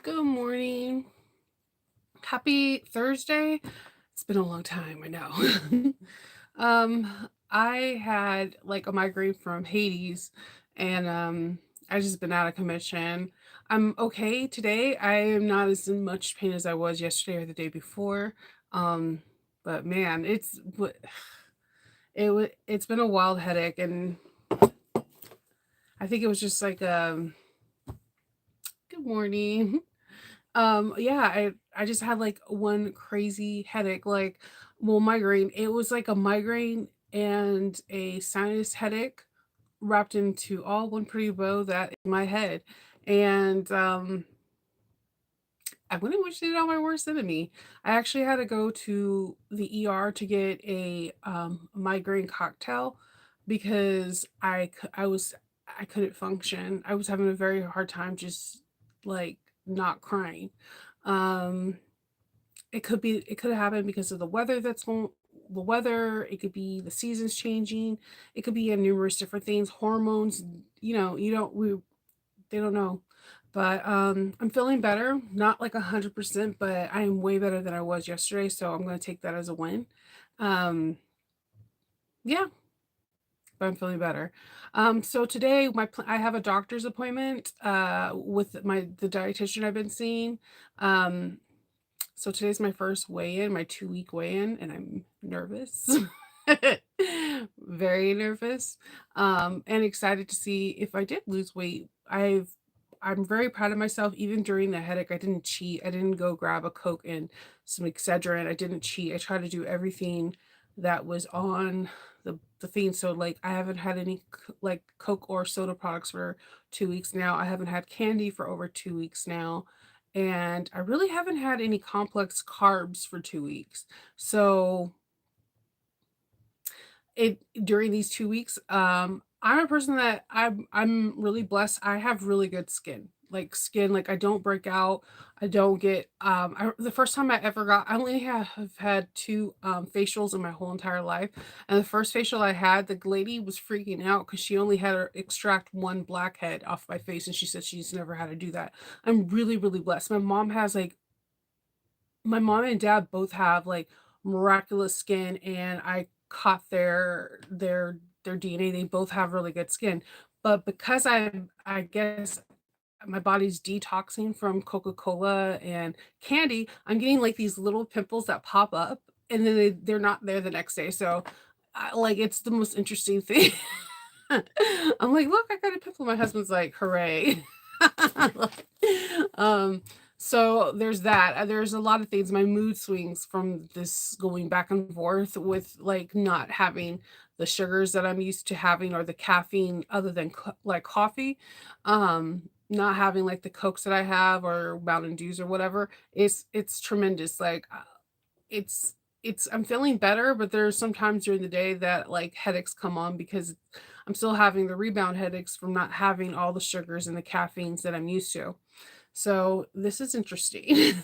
Good morning. Happy Thursday. It's been a long time, I know. I had like a migraine from Hades and I just been out of commission. I'm okay today. I am not as in much pain as I was yesterday or the day before. Um but man, it's been a wild headache, and I think it was just like good morning. Yeah, I just had like one crazy headache, like, well, migraine. It was like a migraine and a sinus headache wrapped into all one pretty bow that in my head. And I wouldn't wish it on my worst enemy. I actually had to go to the ER to get a migraine cocktail because I couldn't function. I was having a very hard time just like not crying. Um it could have happened because of the weather, it could be the seasons changing, it could be a numerous different things, hormones, you don't we they don't know. But I'm feeling better, not like 100%, but I am way better than I was yesterday, so I'm going to take that as a win. Um yeah, but I'm feeling better. So today I have a doctor's appointment with the dietitian I've been seeing. Um So today's my first weigh-in, my 2-week weigh-in, and I'm nervous. Very nervous. And excited to see if I did lose weight. I'm very proud of myself. Even during the headache, I didn't cheat. I didn't go grab a Coke and some Excedrin. I didn't cheat. I tried to do everything that was on the thing. So like I haven't had any like Coke or soda products for 2 weeks now. I haven't had candy for over 2 weeks now, and I really haven't had any complex carbs for 2 weeks. So it during these 2 weeks, I'm a person that I'm really blessed. I have really good skin. Like skin, like I don't break out. I don't get the first time I only have had two facials in my whole entire life. And the first facial I had, the lady was freaking out because she only had to extract one blackhead off my face, and she said she's never had to do that. I'm really, really blessed. My mom and dad both have like miraculous skin, and I caught their DNA. They both have really good skin. But because I guess my body's detoxing from Coca-Cola and candy, I'm getting like these little pimples that pop up, and then they're not there the next day. So like it's the most interesting thing. I'm like, look, I got a pimple. My husband's like, hooray. um, so there's that. There's a lot of things. My mood swings from this going back and forth with like not having the sugars that I'm used to having, or the caffeine other than like coffee. Not having like the Cokes that I have or Mountain Dews or whatever. It's tremendous. Like it's I'm feeling better, but there's sometimes during the day that like headaches come on because I'm still having the rebound headaches from not having all the sugars and the caffeines that I'm used to. So this is interesting.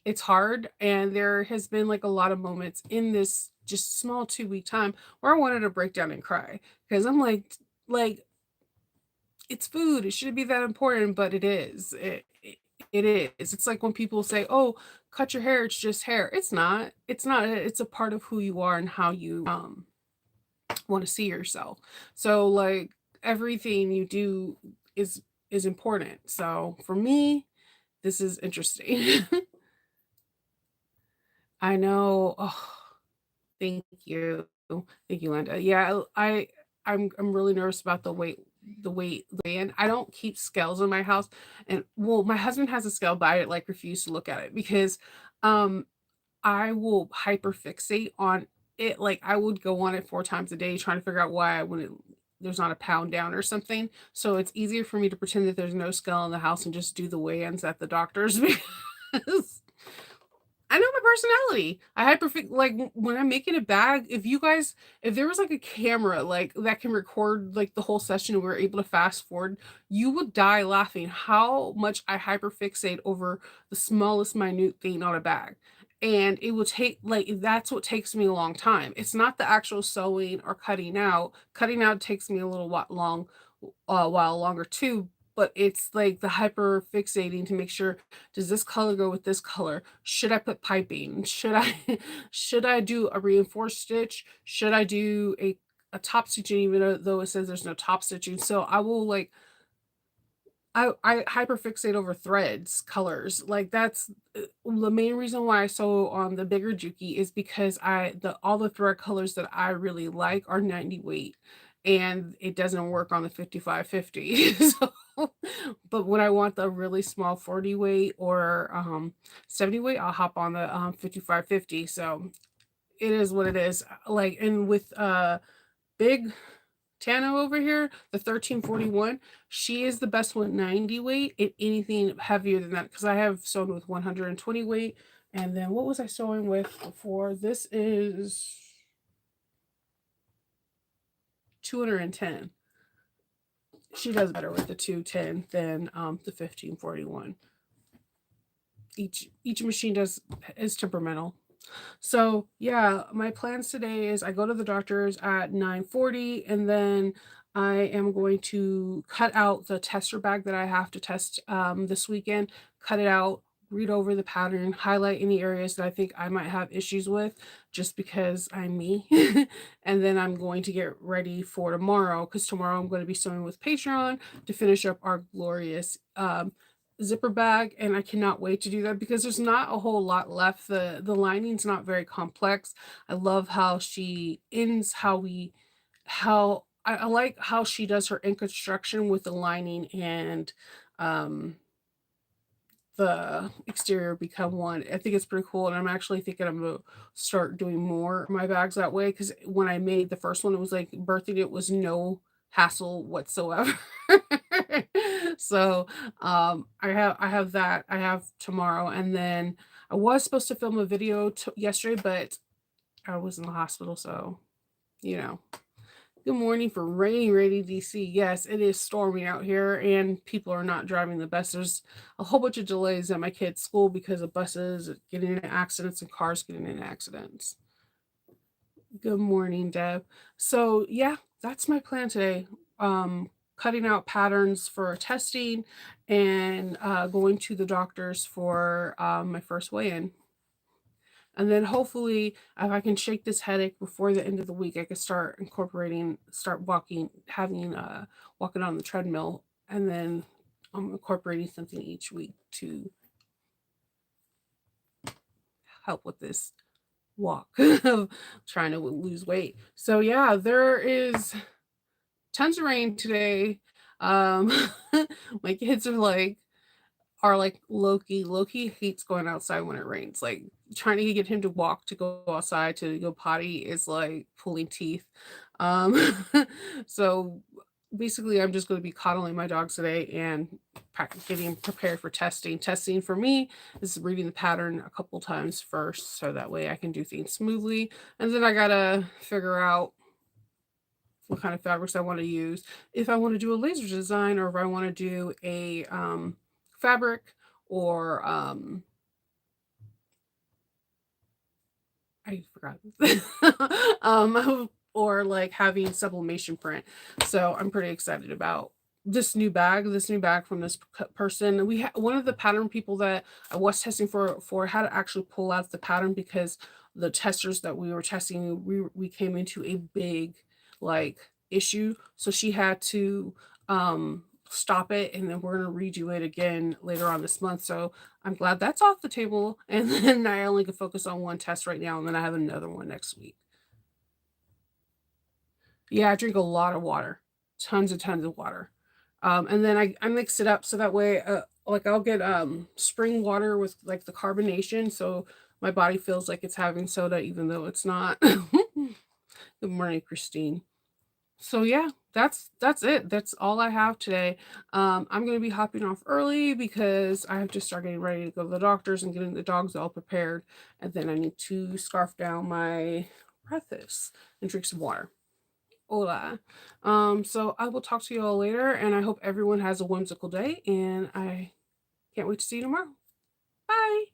It's hard, and there has been like a lot of moments in this just small 2-week time where I wanted to break down and cry because I'm like it's food. It shouldn't be that important, but it is. It is. It's like when people say, "Oh, cut your hair. It's just hair." It's not. It's not. It's a part of who you are and how you want to see yourself. So like everything you do is is important. So for me, this is interesting. I know. Oh, thank you. Thank you, Linda. Yeah, I'm really nervous about the weight and I don't keep scales in my house. And well, my husband has a scale, but I like refuse to look at it because um I will hyperfixate on it. Like I would go on it 4 times a day trying to figure out why I wouldn't there's not a pound down or something. So it's easier for me to pretend that there's no scale in the house and just do the weigh-ins at the doctor's because I know my personality. Like when I'm making a bag, if there was like a camera like that can record like the whole session and we are able to fast forward, you would die laughing how much I hyperfixate over the smallest minute thing on a bag. And it will take like that's what takes me a long time. It's not the actual sewing or cutting out. Cutting out takes me a little while longer too, but it's like the hyper fixating to make sure, does this color go with this color? Should I put piping? Should I should I do a reinforced stitch? Should I do a top stitching even though it says there's no top stitching? So I will like I hyperfixate over threads, colors, like, that's, the main reason why I sew on the bigger Juki is because I the all the thread colors that I really like are 90 weight, and it doesn't work on the 5550. So, but when I want the really small 40 weight or, 70 weight, I'll hop on the, 5550, so it is what it is, like, and with, big Tano over here, the 1341, she is the best with 90 weight and anything heavier than that because I have sewn with 120 weight. And then what was I sewing with before? This is 210. She does better with the 210 than the 1541. Each machine does is temperamental. So yeah, my plans today is I go to the doctor's at 9:40 and then I am going to cut out the tester bag that I have to test this weekend, cut it out, read over the pattern, highlight any areas that I think I might have issues with just because I'm me. And then I'm going to get ready for tomorrow because tomorrow I'm going to be sewing with Patreon to finish up our glorious zipper bag, and I cannot wait to do that because there's not a whole lot left. The lining's not very complex. I love how she ends, how I like how she does her in construction with the lining and um the exterior become one. I think it's pretty cool, and I'm actually thinking I'm gonna start doing more of my bags that way because when I made the first one, it was like birthing it was no hassle whatsoever. So I have that. I have tomorrow, and then I was supposed to film a video yesterday, but I was in the hospital, so you know. Good morning for rainy, rainy DC. Yes, it is stormy out here, and people are not driving the bus. There's a whole bunch of delays at my kids' school because of buses getting in accidents and cars getting in accidents. Good morning, Deb. So yeah, that's my plan today. Cutting out patterns for testing and going to the doctors for my first weigh-in. And then hopefully, if I can shake this headache before the end of the week, I could start walking, having walking on the treadmill, and then I'm incorporating something each week to help with this walk of trying to lose weight. So yeah, there is tons of rain today. Um, my kids are like Loki. Loki hates going outside when it rains. Like trying to get him to walk to go outside to go potty is like pulling teeth. Um, so basically, I'm just going to be coddling my dogs today and getting prepared for testing. Testing for me is reading the pattern a couple times first, so that way I can do things smoothly. And then I gotta figure out what kind of fabrics I want to use. If I want to do a laser design or if I want to do a fabric or I forgot. Or like having sublimation print. So I'm pretty excited about this new bag from this person. One of the pattern people that I was testing for had to actually pull out the pattern because the testers that we were testing, we came into a big like issue. So she had to stop it, and then we're gonna redo it again later on this month. So I'm glad that's off the table. And then I only can focus on one test right now, and then I have another one next week. Yeah, I drink a lot of water, tons of water. And then I mix it up so that way, like I'll get spring water with like the carbonation, so my body feels like it's having soda even though it's not. Good morning, Christine. So yeah, that's it. That's all I have today. I'm gonna be hopping off early because I have to start getting ready to go to the doctors and getting the dogs all prepared, and then I need to scarf down my breakfast and drink some water. Hola. So I will talk to you all later, and I hope everyone has a whimsical day, and I can't wait to see you tomorrow. Bye.